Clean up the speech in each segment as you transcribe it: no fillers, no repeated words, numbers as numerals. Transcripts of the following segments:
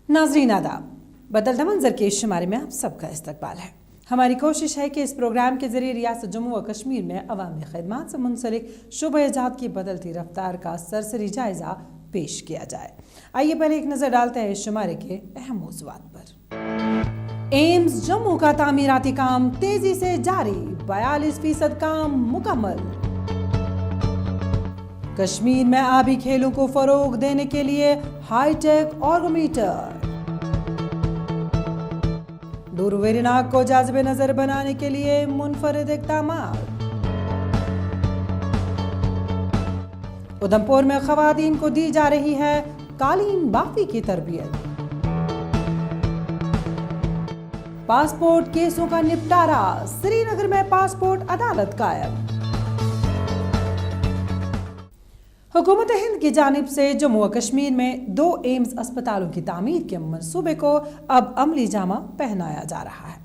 नाज़रीन आदाब, बदलता मंजर के इस शुमारे में आप सबका इस्तकबाल है। हमारी कोशिश है कि इस प्रोग्राम के जरिए रियासत जम्मू व कश्मीर में अवामी खिदमात से मुंसलिक शुबह-ए-जात की बदलती रफ्तार का सरसरी जायजा पेश किया जाए। आइए पहले एक नजर डालते हैं इस शुमारे के अहम मौज़ूआत पर। एम्स जम्मू का तामीराती काम तेजी से जारी, 42% काम मुकम्मल। कश्मीर में आबी खेलों को फरोग देने के लिए हाईटेक ऑर्गोमीटर। डूरू वेरीनाग को जाज़िबे नजर बनाने के लिए मुनफरिद इक़दामात। उधमपुर में ख़वातीन को दी जा रही है कालीन बाफी की तरबियत। पासपोर्ट केसों का निपटारा, श्रीनगर में पासपोर्ट अदालत कायम। हुकूमत हिंद की जानिब से जम्मू व कश्मीर में 2 एम्स अस्पतालों की तामीर के मंसूबे को अब अमली जामा पहनाया जा रहा है।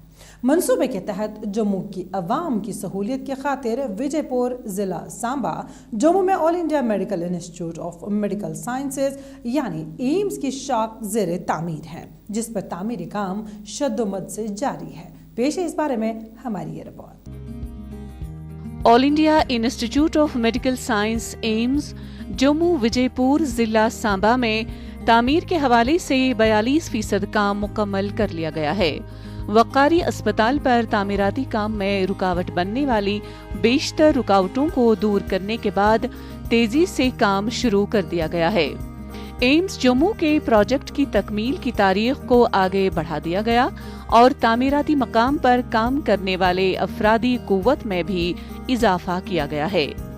मंसूबे के तहत जम्मू की अवाम की सहूलियत की खातिर विजयपुर ज़िला सांबा जम्मू में all India medical institute of medical sciences यानी एम्स की शाख ज़ेर तामीर है, जिस पर तामीरी काम शद्दोमद से जारी है। पेश है इस बारे में हमारी ये report. All India institute of medical science AIIMS Jammu Vijaypur जिला सांबा में तामीर के हवाले से 42% काम मुकम्मल कर लिया गया है। वक़ारी अस्पताल पर तामीराती काम में रुकावट बनने वाली बेशतर रुकावटों को दूर करने के बाद तेजी से काम शुरू कर दिया गया है। एम्स जम्मू के प्रोजेक्ट की तकमील की तारीख को आगे बढ़ा दिया गया और तामीराती मकाम पर काम करने वाले अफरादी कुव्वत में भी इजाफा किया गया है।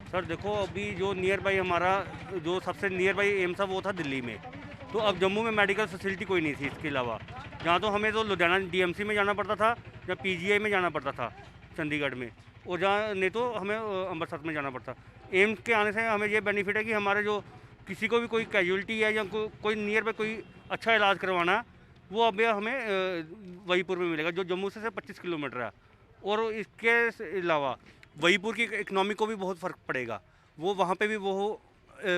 सर देखो, अभी जो नियर बाई हमारा जो सबसे नियर बाई एम्स था वो था दिल्ली में, तो अब जम्मू में मेडिकल फैसिलिटी कोई नहीं थी। इसके अलावा जहाँ तो हमें तो लुधियाना डीएमसी में जाना पड़ता था या पीजीआई में जाना पड़ता था चंडीगढ़ में, और जहाँ नहीं तो हमें अमृतसर में जाना पड़ता। एम्स के आने से हमें ये बेनिफिट है कि हमारे जो किसी को भी कोई कैजुअल्टी है या कोई नियर बाई कोई अच्छा इलाज करवाना, वो अब हमें वहीपुर में मिलेगा जो जम्मू से 25 किलोमीटर है। और इसके अलावा वहीपुर की इकनॉमी को भी बहुत फ़र्क पड़ेगा, वो वहाँ पे भी वो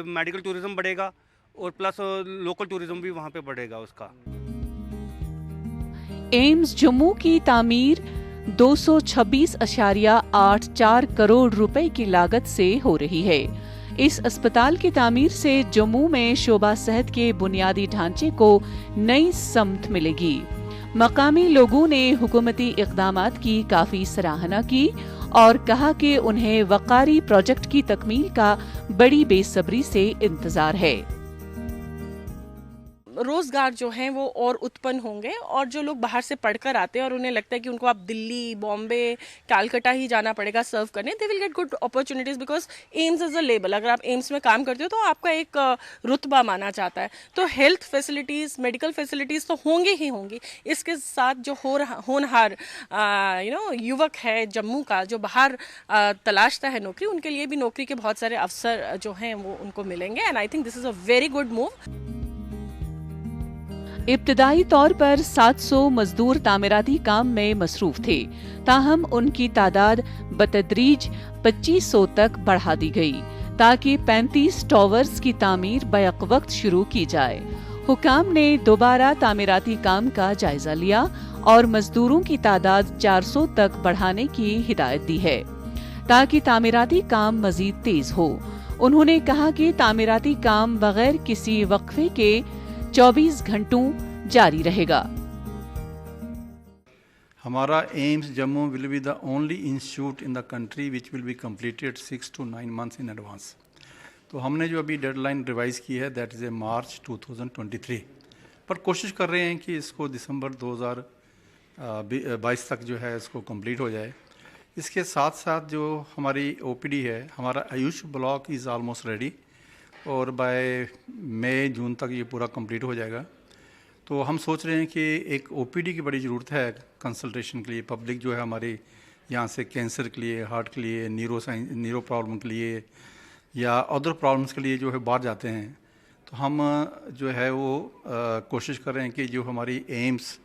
मेडिकल टूरिज़्म बढ़ेगा और प्लस लोकल टूरिज़्म भी वहाँ पे बढ़ेगा उसका। एम्स जम्मू की तामीर 226.84 करोड़ रुपए की लागत से हो रही है। इस अस्पताल की तामीर से जम्मू में शोबा सेहत के बुनियादी ढांचे को नई समत मिलेगी। मकामी लोगों ने हुकूमती इक़दामात की काफी सराहना की और कहा कि उन्हें वक़ारी प्रोजेक्ट की तकमील का बड़ी बेसब्री से इंतजार है। रोज़गार जो हैं वो और उत्पन्न होंगे, और जो लोग बाहर से पढ़कर आते हैं और उन्हें लगता है कि उनको आप दिल्ली, बॉम्बे, कलकत्ता ही जाना पड़ेगा सर्व करने, they will get good opportunities because AIIMS is a label. अगर आप एम्स में काम करते हो तो आपका एक रुतबा माना जाता है। तो हेल्थ फैसिलिटीज़, मेडिकल फैसिलिटीज़ तो होंगी ही होंगी। इसके साथ जो होनहार युवक है जम्मू का जो बाहर तलाशता है नौकरी, उनके लिए भी नौकरी के बहुत सारे अवसर जो हैं वो उनको मिलेंगे। And I think this is a very good move. इब्तदाई तौर पर 700 मजदूर तामीराती काम में मसरूफ थे, ताहम उनकी तादाद बतदरीज 2500 तक बढ़ा दी गई ताकि 35 टावर्स की तामीर बैक वक्त शुरू की जाए। हुकाम ने दोबारा तामीराती काम का जायजा लिया और मजदूरों की तादाद 400 तक बढ़ाने की हिदायत दी है ताकि तामीराती काम मजीद तेज हो। उन्होंने कहा कि तामीराती काम बगैर किसी वक्फे के 24 घंटों जारी रहेगा। हमारा AIIMS Jammu will be the only institute in the country which will be completed 6 to 9 months in advance. तो हमने जो अभी डेडलाइन रिवाइज़ की है दैट इज़ ए मार्च 2023, पर कोशिश कर रहे हैं कि इसको दिसंबर 2022 तक जो है इसको कंप्लीट हो जाए। इसके साथ साथ जो हमारी ओपीडी है, हमारा Ayush block is almost ready और बाय मई जून तक ये पूरा कंप्लीट हो जाएगा। तो हम सोच रहे हैं कि एक ओपीडी की बड़ी ज़रूरत है कंसल्टेशन के लिए। पब्लिक जो है हमारी यहाँ से कैंसर के लिए, हार्ट के लिए, न्यूरो प्रॉब्लम के लिए या अदर प्रॉब्लम्स के लिए जो है बाहर जाते हैं। तो हम जो है वो कोशिश कर रहे हैं कि जो हमारी एम्स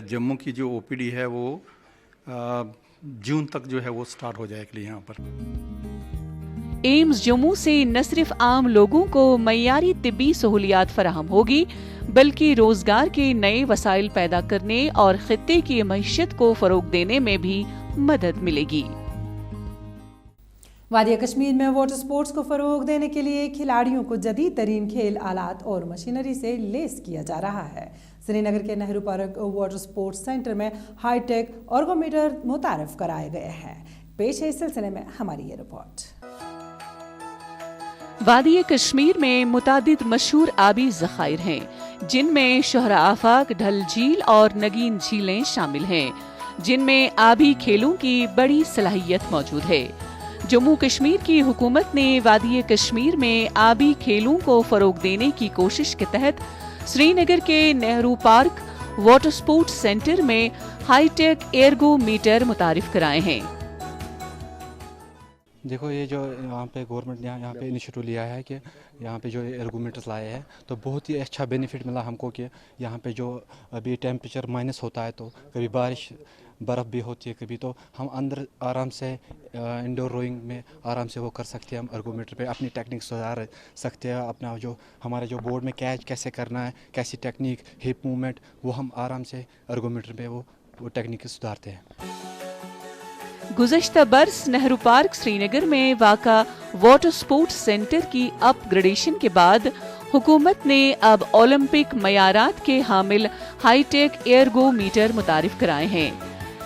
जम्मू की जो ओपीडी है वो जून तक जो है वो स्टार्ट हो जाए के लिए यहाँ पर। एम्स जम्मू से न सिर्फ आम लोगों को मयारी तिब्बी सहूलियात फराहम होगी बल्कि रोजगार के नए वसाइल पैदा करने और खित्ते की मईशत को फरोग देने में भी मदद मिलेगी। वादिया कश्मीर में वाटर स्पोर्ट्स को फरोग देने के लिए खिलाड़ियों को जदीद तरीन खेल आलात और मशीनरी से लेस किया जा रहा है। श्रीनगर के Nehru park water sports centre में हाईटेक अर्गोमीटर मुतारफ कराए गए हैं। पेश है इस सिलसिले में हमारी ये रिपोर्ट। वादिया कश्मीर में मुतादिद मशहूर आबी ज़खायर हैं, जिनमें शोहरा आफाक, ढल झील और नगीन झीलें शामिल हैं, जिनमें आबी खेलों की बड़ी सलाहियत मौजूद है। जम्मू कश्मीर की हुकूमत ने वादिया कश्मीर में आबी खेलों को फरोग देने की कोशिश के तहत श्रीनगर के Nehru park water sports centre में हाईटेक एर्गोमीटर मुतारिफ कराए हैं। देखो, ये जो यहाँ पे गवर्नमेंट ने यहाँ पे इनिशिएटिव लिया है कि यहाँ पे जो एर्गोमीटर्स लाए हैं, तो बहुत ही अच्छा बेनिफिट मिला हमको कि यहाँ पे जो अभी टेम्परेचर माइनस होता है, तो कभी बारिश बर्फ़ भी होती है कभी, तो हम अंदर आराम से इंडोर रोइंग में आराम से वो कर सकते हैं। हम एर्गोमीटर पे अपनी टेक्निक सुधार सकते हैं। अपना जो हमारे जो बोर्ड में कैच कैसे करना है, कैसी टेक्निक, हिप मूवमेंट, वो हम आराम से एर्गोमीटर पे वो टेक्निक सुधारते हैं। गुज़श्ता बरस नेहरू पार्क श्रीनगर में वाक़ा वाटर स्पोर्ट्स सेंटर की अपग्रेडेशन के बाद हुकूमत ने अब ओलंपिक मयारात के हामिल हाईटेक एर्गोमीटर मुतारिफ कराए हैं,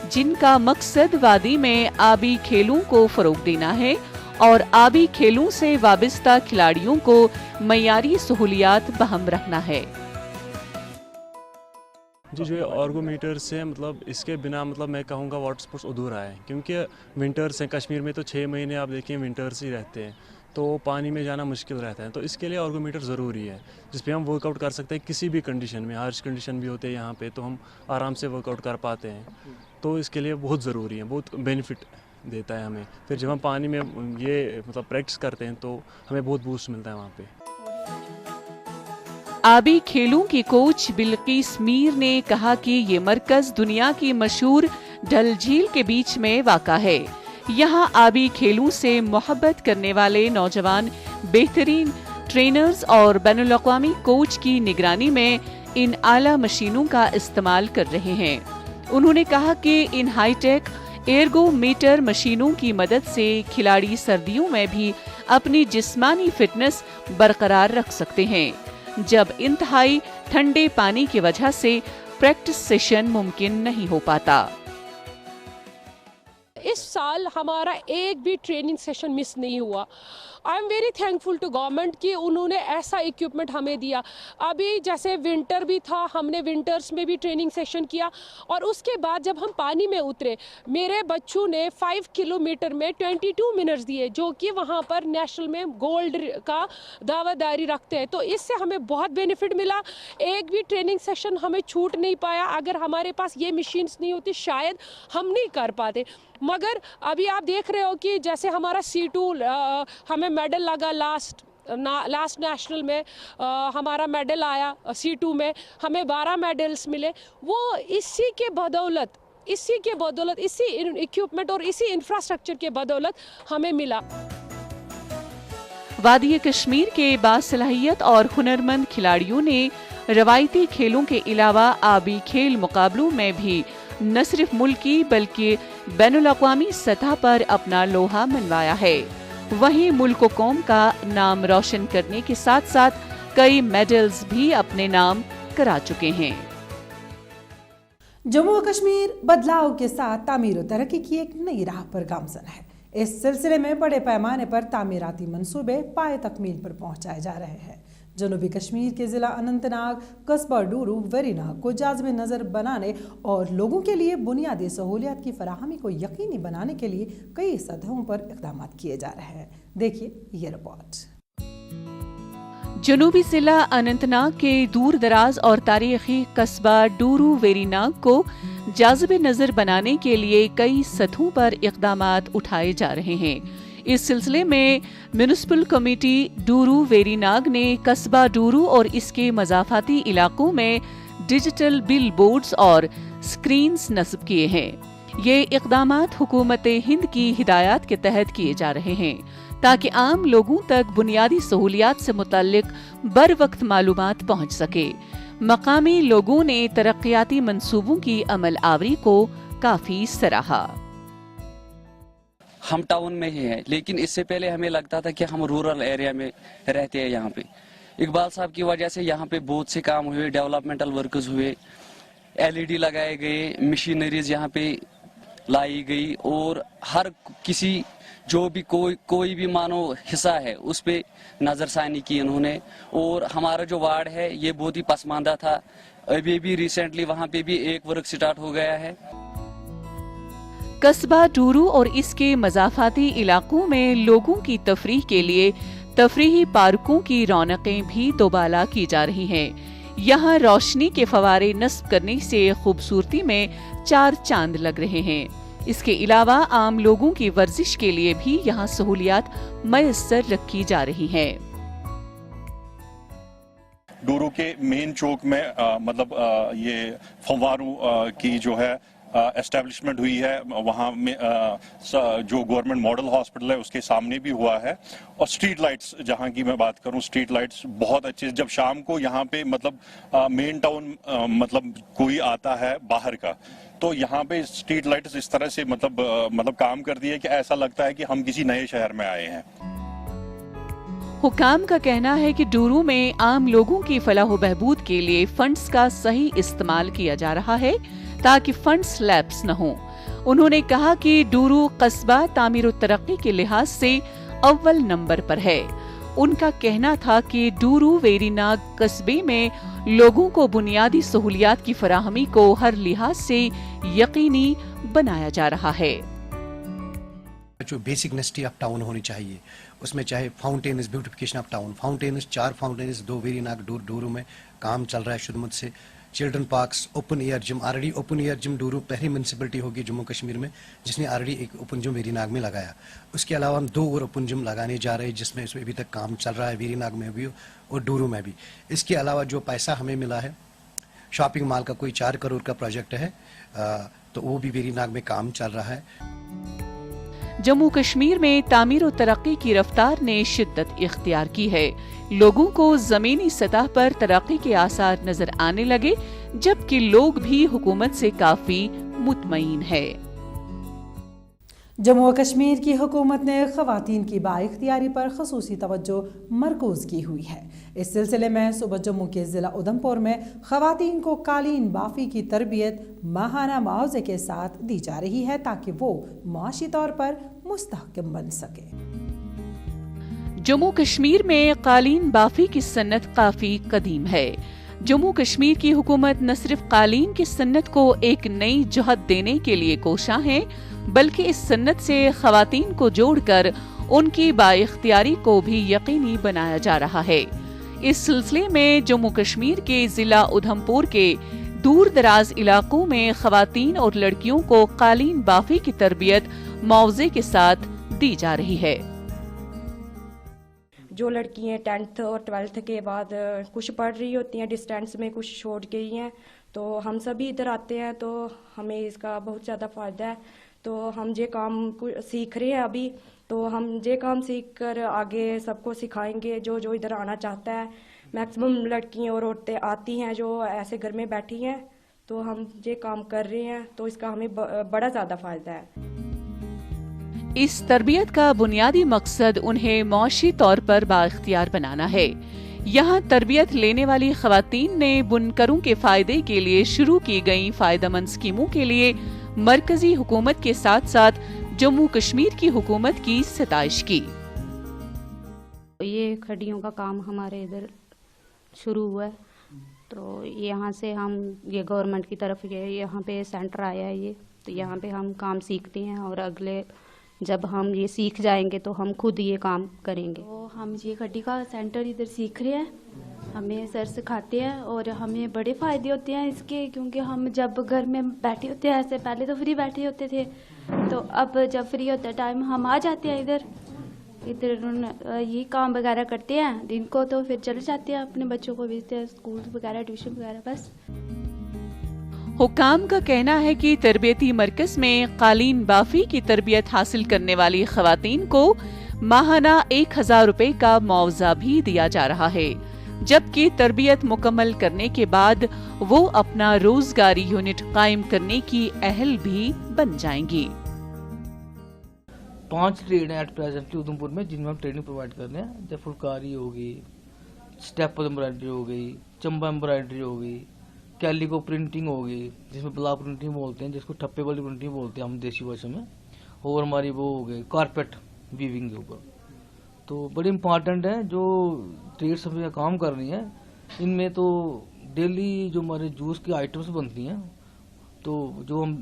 जिनका मकसद वादी में आबी खेलों को फरोग देना है और आबी खेलों से वाबस्ता खिलाड़ियों को मयारी सहूलियात बहम रखना है। जी, जो एर्गोमीटर से मतलब इसके बिना मतलब मैं कहूँगा वाटर स्पोर्ट्स अधूरा है, क्योंकि विंटर्स हैं कश्मीर में, तो 6 महीने आप देखें विंटर्स ही रहते हैं, तो पानी में जाना मुश्किल रहता है। तो इसके लिए एर्गोमीटर ज़रूरी है, जिस पे हम वर्कआउट कर सकते हैं किसी भी कंडीशन में। हार्श कंडीशन भी होते हैं यहाँ पे, तो हम आराम से वर्कआउट कर पाते हैं। तो इसके लिए बहुत ज़रूरी है, बहुत बेनिफिट देता है हमें। फिर जब हम पानी में ये मतलब प्रैक्टिस करते हैं तो हमें बहुत बूस्ट मिलता है वहाँ पे। आबी खेलों की कोच बिल्किस मीर ने कहा कि ये मरकज दुनिया की मशहूर ढल झील के बीच में वाक़ा है। यहाँ आबी खेलों से मोहब्बत करने वाले नौजवान बेहतरीन ट्रेनर्स और बैनुल-अक़वामी कोच की निगरानी में इन आला मशीनों का इस्तेमाल कर रहे हैं। उन्होंने कहा कि इन हाईटेक एर्गोमीटर मशीनों की मदद से खिलाड़ी सर्दियों में भी अपनी जिस्मानी फिटनेस बरकरार रख सकते हैं, जब इंतहाई ठंडे पानी की वजह से प्रैक्टिस सेशन मुमकिन नहीं हो पाता। इस साल हमारा एक भी ट्रेनिंग सेशन मिस नहीं हुआ। I am very thankful to government कि उन्होंने ऐसा इक्विपमेंट हमें दिया। अभी जैसे विंटर भी था, हमने विंटर्स में भी ट्रेनिंग सेशन किया, और उसके बाद जब हम पानी में उतरे, मेरे बच्चों ने 5 किलोमीटर में 22 मिनट्स दिए, जो कि वहाँ पर नेशनल में गोल्ड का दावेदारी रखते हैं। तो इससे हमें बहुत बेनिफिट मिला। एक भी ट्रेनिंग सेशन हमें छूट नहीं पाया। अगर हमारे पास ये मशीन्स नहीं होती शायद हम नहीं कर पाते। मगर अभी आप देख रहे हो कि जैसे हमारा C2 हमें मेडल लगा, लास्ट नेशनल में हमारा मेडल आया, C2 में हमें 12 मेडल्स मिले। वो इसी के बदौलत, इसी इक्विपमेंट और इसी इंफ्रास्ट्रक्चर के बदौलत हमें मिला। वादिया कश्मीर के बासलाहियत और हुनरमंद खिलाड़ियों ने रवायती खेलों के अलावा आबी खेल मुकाबलों में भी न सिर्फ मुल्की बल्कि बैनुल-अक़वामी सतह पर अपना लोहा मनवाया है। वहीं मुल्क व कौम का नाम रोशन करने के साथ साथ कई मेडल्स भी अपने नाम करा चुके हैं। जम्मू व कश्मीर बदलाव के साथ तामीर और तरक्की की एक नई राह पर गामजन है। इस सिलसिले में बड़े पैमाने पर तामीराती मंसूबे पाए तकमील पर पहुंचाए जा रहे हैं। जनूबी कश्मीर के ज़िला अनंतनाग, कस्बा डूरू, वेरीनाग को जाज़ब नज़र बनाने और लोगों के लिए बुनियादी सहूलियात की फराहमी को यकीनी बनाने के लिए कई सतहों पर इक़दाम किए जा रहे हैं। देखिए ये रिपोर्ट। जनूबी ज़िला अनंतनाग के दूर दराज और तारीखी कस्बा डूरू वेरीनाग को जाज़ब नज़र बनाने के लिए कई सतहों पर इक़दामात उठाए जा रहे हैं। इस सिलसिले में म्युनिसिपल कमेटी डूरू वेरीनाग ने कस्बा डूरू और इसके मज़ाफ़ाती इलाकों में डिजिटल बिल बोर्ड्स और स्क्रीन्स नस्ब किए हैं। ये इक़दामात हुकूमत हिंद की हिदायत के तहत किए जा रहे हैं ताकि आम लोगों तक बुनियादी सहूलियात से मुतल्लिक बर वक्त मालूमात पहुँच सके। मकामी लोगों ने तरक्याती मंसूबों की अमल आवरी को काफी सराहा। हम टाउन में ही हैं, लेकिन इससे पहले हमें लगता था कि हम रूरल एरिया में रहते हैं। यहाँ पे इकबाल साहब की वजह से यहाँ पे बहुत से काम हुए, डेवलपमेंटल वर्कर्स हुए, LED लगाए गए, मशीनरीज यहाँ पे लाई गई और हर किसी जो भी कोई भी मानो हिस्सा है उस पे नजरसानी की इन्होंने। और हमारा जो वार्ड है ये बहुत ही पसमानदा था, अभी भी रिसेंटली वहाँ पे भी एक वर्क स्टार्ट हो गया है। कस्बा डूरू और इसके मज़ाफ़ाती इलाकों में लोगों की तफरीह के लिए तफरीही पार्कों की रौनकें भी दोबाला की जा रही हैं। यहाँ रोशनी के फवारे नस्ब करने से खूबसूरती में चार चांद लग रहे हैं। इसके अलावा आम लोगों की वर्जिश के लिए भी यहाँ सहूलियात मयस्सर रखी जा रही हैं। डूरू के मेन चौक में ये फव्वारों की जो है एस्टेब्लिशमेंट हुई है, वहाँ में जो गवर्नमेंट मॉडल हॉस्पिटल है उसके सामने भी हुआ है। और स्ट्रीट लाइट्स, जहाँ की मैं बात करूँ, स्ट्रीट लाइट्स बहुत अच्छे। जब शाम को यहाँ पे मेन टाउन कोई आता है बाहर का, तो यहाँ पे स्ट्रीट लाइट्स इस तरह से काम कर दिए कि ऐसा लगता है कि हम किसी नए शहर में आए हैं। हुकाम का कहना है कि डूरू में आम लोगों की फलाह बहबूद के लिए फंड्स का सही इस्तेमाल किया जा रहा है ताकि फंड्स लैप्स न हों। उन्होंने कहा कि डूरू कस्बा तामीर और तरक्की के लिहाज से अव्वल नंबर पर है। उनका कहना था कि डूरू वेरीनाग कस्बे में लोगों को बुनियादी सहूलियात की फराहमी को हर लिहाज से यकीनी बनाया जा रहा है। जो बेसिक नेसिटी ऑफ टाउन होनी चाहिए, उसमें चाहे fountain beautification of town, fountain 4 fountain 2 Verinag Dooru में काम चल रहा है शुरुआत से। Children parks, open air gym, already open air gym Dooru पहली म्यूनसिपलिटी होगी जम्मू कश्मीर में जिसने ऑलरेडी एक ओपन जिम वेरीनाग में लगाया। उसके अलावा हम 2 और ओपन जिम लगाने जा रहे हैं जिसमें इसमें अभी तक काम चल रहा है, वेरीनाग में भी और डूरू में भी। इसके अलावा जो पैसा हमें मिला है शॉपिंग मॉल का, कोई 4 करोड़ का प्रोजेक्ट है, तो वो भी वेरीनाग में काम चल रहा है। जम्मू कश्मीर में तामीर और तरक्की की रफ्तार ने शिद्दत इख्तियार की है। लोगों को जमीनी सतह पर तरक्की के आसार नजर आने लगे, जबकि लोग भी हुकूमत से काफी मुतमईन है। जम्मू व कश्मीर की हुकूमत ने ख़वातीन की बाइख्तियारी पर खसूसी तवज्जो मरकूज़ की हुई है। इस सिलसिले में सुबह जम्मू के ज़िला उधमपुर में ख़वातीन को कालीन बाफ़ी की तरबियत माहाना मुआवजे के साथ दी जा रही है ताकि वो माशी तौर पर मुस्तहकम बन सके। जम्मू कश्मीर में कालीन बाफ़ी की सन्नत काफी कदीम है। जम्मू कश्मीर की हुकूमत न सिर्फ कालीन की सन्नत को एक नई जहत देने के लिए कोशां है, बल्कि इस सन्नत से ख़वातीन को जोड़कर उनकी बाइख्तियारी को भी यकीनी बनाया जा रहा है। इस सिलसिले में जम्मू कश्मीर के ज़िला उधमपुर के दूर दराज इलाकों में ख़वातीन और लड़कियों को कालीन बाफ़ी की तरबियत मुआवजे के साथ दी जा रही है। जो लड़कियाँ 10th और 12th के बाद कुछ पढ़ रही होती हैं डिस्टेंस में, कुछ छोड़ गई हैं, तो हम सभी इधर आते हैं, तो हमें इसका बहुत ज़्यादा फ़ायदा है। तो हम ये काम सीख रहे हैं अभी, तो हम ये काम सीख कर आगे सबको सिखाएंगे जो जो इधर आना चाहता है। मैक्सिमम लड़कियाँ और औरतें आती हैं जो ऐसे घर में बैठी हैं, तो हम ये काम कर रहे हैं, तो इसका हमें बड़ा ज़्यादा फ़ायदा है। इस तरबियत का बुनियादी मकसद उन्हें मौशी तौर पर बाइख्तियार बनाना है। यहाँ तरबियत लेने वाली ख़वातीन ने बुनकरों के फायदे के लिए शुरू की गई फायदेमंद स्कीमों के लिए मरकजी हुकूमत के साथ साथ जम्मू कश्मीर की हुकूमत की सताइश की। ये खड्डियों का काम हमारे इधर शुरू हुआ है, तो यहाँ से हम ये गवर्नमेंट की तरफ यहाँ पे सेंटर आया है ये, तो यहाँ पे हम काम सीखते हैं और अगले जब हम ये सीख जाएंगे तो हम खुद ये काम करेंगे। तो हम ये खड्डी का सेंटर इधर सीख रहे हैं, हमें सर सिखाते हैं और हमें बड़े फ़ायदे होते हैं इसके, क्योंकि हम जब घर में बैठे होते हैं, ऐसे पहले तो फ्री बैठे होते थे, तो अब जब फ्री होता है टाइम हम आ जाते हैं इधर ये काम वगैरह करते हैं दिन को, तो फिर चले जाते हैं अपने बच्चों को भेजते हैं स्कूल वगैरह ट्यूशन वगैरह। बस हुक्काम का कहना है कि तरबियती मरकज में कालीन बाफी की तरबियत हासिल करने वाली खवातीन को माहाना 1000 रुपए का मुआवजा भी दिया जा रहा है, जबकि तरबियत मुकम्मल करने के बाद वो अपना रोजगारी यूनिट कायम करने की अहल भी बन जाएंगी। 5 ट्रेड हैं एट प्रेजेंटली उधमपुर में जिनमें हम ट्रेनिंग प्रोवाइड कर रहे हैं, जैसे फुलकारी होगी, स्टेप एम्ब्रॉयडरी हो गई, चंबा एम्ब्रॉयडरी हो गई, कैलिको प्रिंटिंग होगी जिसमें ब्लॉक प्रिंटिंग बोलते हैं, जिसको ठप्पे वाली प्रिंटिंग बोलते हैं हम देसी भाषा में, और हमारी वो हो गई कारपेट वीविंग के ऊपर। तो बड़ी इम्पॉर्टेंट है जो ट्रेड्स हमें काम कर रही हैं, इनमें तो डेली जो हमारे जूस की आइटम्स बनती हैं, तो जो हम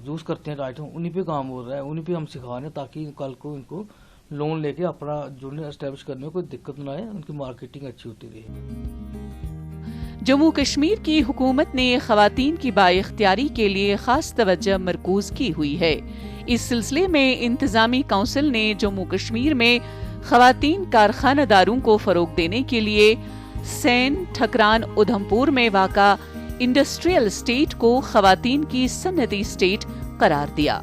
जूस करते हैं आइटम उन्हीं पे काम हो रहा है, उन्हीं पे हम सिखा रहे हैं ताकि कल को इनको लोन लेके अपना यूनिट एस्टेब्लिश करने में कोई दिक्कत ना आए, उनकी मार्केटिंग अच्छी होती रहे। जम्मू कश्मीर की हुकूमत ने खवातीन की बाइख्तियारी के लिए खास तवज्जो मरकूज की हुई है। इस सिलसिले में इंतजामी काउंसिल ने जम्मू कश्मीर में खवातीन कारखानादारों को फरोग देने के लिए सैन ठकरान उधमपुर में वाक़ा इंडस्ट्रियल स्टेट को खवातीन की सनती स्टेट करार दिया।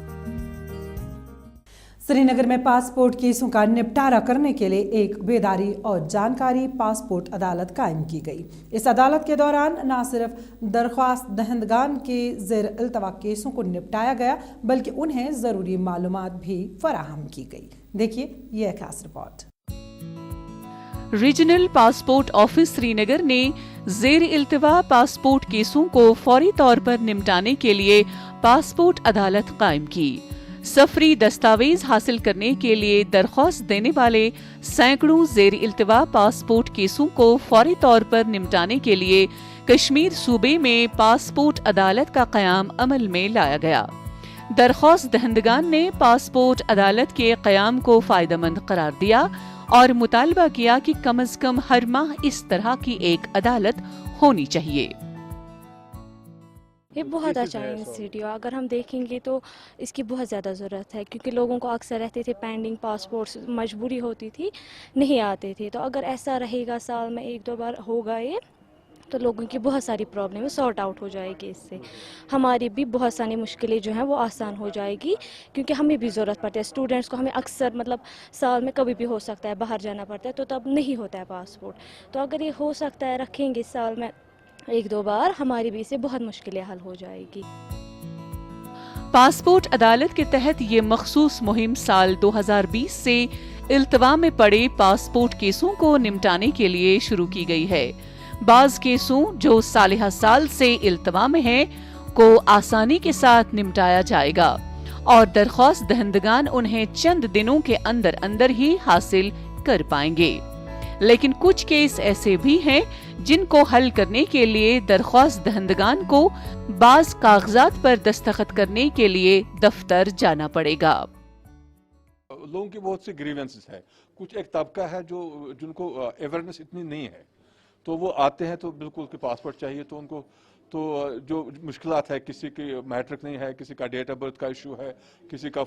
श्रीनगर में पासपोर्ट केसों का निपटारा करने के लिए एक बेदारी और जानकारी पासपोर्ट अदालत कायम की गई। इस अदालत के दौरान न सिर्फ दरख्वास्त दहंदगान के ज़ेर इल्तवा केसों को निपटाया गया, बल्कि उन्हें ज़रूरी मालूमात भी फराहम की गई। देखिए यह खास report. Regional passport office Srinagar ने ज़ेर इल्तवा पासपोर्ट केसों को फौरी तौर पर निपटाने के लिए पासपोर्ट अदालत कायम की। सफरी दस्तावेज हासिल करने के लिए दरख्वास्त देने वाले सैकड़ों ज़ेर इल्तवा पासपोर्ट केसों को फौरी तौर पर निपटाने के लिए कश्मीर सूबे में पासपोर्ट अदालत का क़याम अमल में लाया गया। दरख्वास्त दहंदगान ने पासपोर्ट अदालत के क़याम को फ़ायदेमंद करार दिया और मुतालबा किया कि कम अज कम हर माह इस तरह की एक अदालत होनी चाहिए। ये बहुत अच्छा इंस्टीट्यूट है, अगर हम देखेंगे तो इसकी बहुत ज़्यादा ज़रूरत है, क्योंकि लोगों को अक्सर रहते थे पेंडिंग पासपोर्ट्स, मजबूरी होती थी नहीं आते थे। तो अगर ऐसा रहेगा साल में 1-2 बार होगा ये, तो लोगों की बहुत सारी प्रॉब्लम सॉर्ट आउट हो जाएगी। इससे हमारी भी बहुत सारी मुश्किलें जो हैं वो आसान हो जाएगी, क्योंकि हमें भी ज़रूरत पड़ती है स्टूडेंट्स को। हमें अक्सर मतलब साल में कभी भी हो सकता है बाहर जाना पड़ता है, तो तब नहीं होता है पासपोर्ट। तो अगर ये हो सकता है रखेंगे साल में 1-2 बार, हमारी भी इससे बहुत मुश्किलें हल हो जाएगी। पासपोर्ट अदालत के तहत ये मखसूस मुहिम साल 2020 से इल्तवा में पड़े पासपोर्ट केसों को निपटाने के लिए शुरू की गई है। बाज केसों जो सालिहा साल से इल्तवा में हैं को आसानी के साथ निपटाया जाएगा और दरख्वास्त दहंदगान उन्हें चंद दिनों के अंदर अंदर ही हासिल कर पाएंगे। लेकिन कुछ केस ऐसे भी हैं जिनको हल करने के लिए दरख्वास्त दहंदगान को बाज कागजात पर दस्तखत करने के लिए दफ्तर जाना पड़ेगा। लोगों की बहुत सी ग्रीवेंसेस है, कुछ एक तबका है जो जिनको अवेयरनेस इतनी नहीं है, तो वो आते हैं तो बिल्कुल के पासपोर्ट चाहिए, तो उनको तो जो मुश्किलात है, किसी की मैट्रिक नहीं है, किसी का डेट ऑफ बर्थ का इशू है, किसी का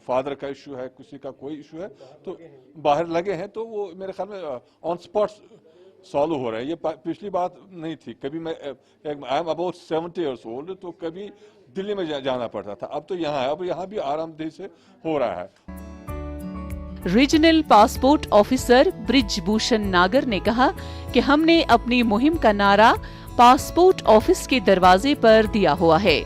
फादर का इशू है, किसी का कोई इशू है, तो बाहर लगे हैं, तो वो मेरे ख्याल में ऑन स्पॉट सॉल्व हो रहा है। ये पिछली बात नहीं थी, कभी मैं I am about 70 years old, तो कभी दिल्ली में जाना पड़ता था, अब तो यहाँ है, अब यहाँ भी आरामदेह से हो रहा है। रीजनल पासपोर्ट ऑफिसर ब्रिजभूषण नागर ने कहा कि हमने अपनी मुहिम का नारा पासपोर्ट ऑफिस के दरवाजे पर दिया हुआ है।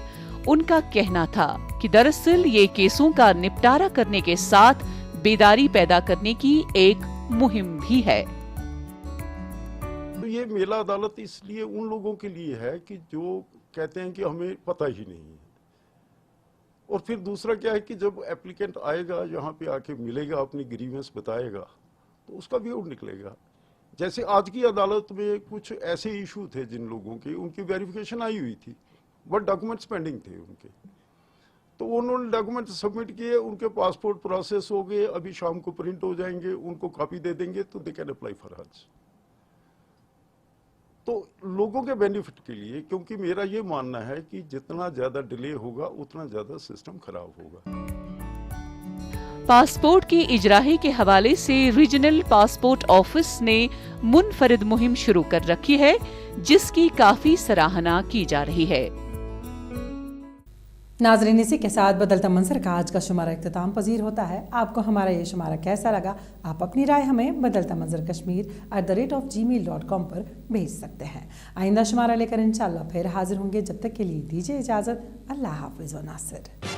उनका कहना था कि दरअसल ये केसों का निपटारा करने के साथ बेदारी पैदा करने की एक मुहिम भी है। तो ये मेला अदालत इसलिए उन लोगों के लिए है कि जो कहते हैं कि हमें पता ही नहीं है, और फिर दूसरा क्या है कि जब एप्लीकेंट आएगा यहाँ पे आके मिलेगा, अपनी ग्रीवेंस बताएगा, तो उसका भी आउट निकलेगा। जैसे आज की अदालत में कुछ ऐसे इशू थे जिन लोगों के, उनकी वेरिफिकेशन आई हुई थी बट डॉक्यूमेंट्स पेंडिंग थे उनके, तो उन्होंने डॉक्यूमेंट सबमिट किए, उनके पासपोर्ट प्रोसेस हो गए, अभी शाम को प्रिंट हो जाएंगे, उनको कॉपी दे देंगे तो दे कैन अप्लाई फॉर हज। तो लोगों के बेनिफिट के लिए, क्योंकि मेरा ये मानना है कि जितना ज्यादा डिले होगा उतना ज्यादा सिस्टम खराब होगा। पासपोर्ट की इजराही के हवाले से रीजनल पासपोर्ट ऑफिस ने मुनफरिद मुहिम शुरू कर रखी है, जिसकी काफी सराहना की जा रही है। नाज़रीन, इसी के साथ बदलता मंजर का आज का शुमारा इख्तिताम पजीर होता है। आपको हमारा ये शुमारा कैसा लगा, आप अपनी राय हमें बदलता मंजर kashmir@gmail.com पर भेज सकते हैं। आइंदा शुमारा लेकर इंशाअल्लाह फिर हाजिर होंगे। जब तक के लिए दीजिए इजाज़त। अल्लाह हाफिज़ व नासिर।